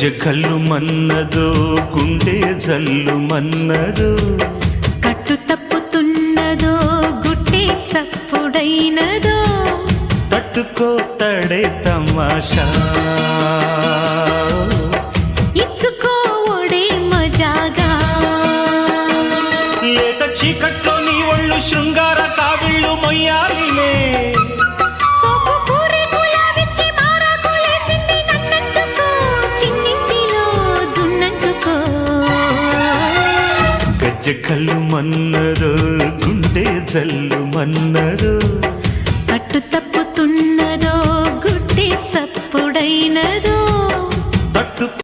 గజ్జె కల్లు మన్నదో గుండె జల్లు మన్నదో కట్టు తప్పుతున్నదో గుట్టే చప్పుడైనదో తట్టుకో తడే తమాషా ఇచ్చుకోవడే మజాగా లేత చీకట్లో నీ ఒళ్ళు శృంగార కావిళ్ళు మొయ్యాలిలే సోపు పూరి కులావిచ్చి మారాకులేసింది నన్నంటుకో చిన్నింటిలో జున్నంటుకో గజ్జె కల్లు మన్నదో గుండె జల్లు మన్నదో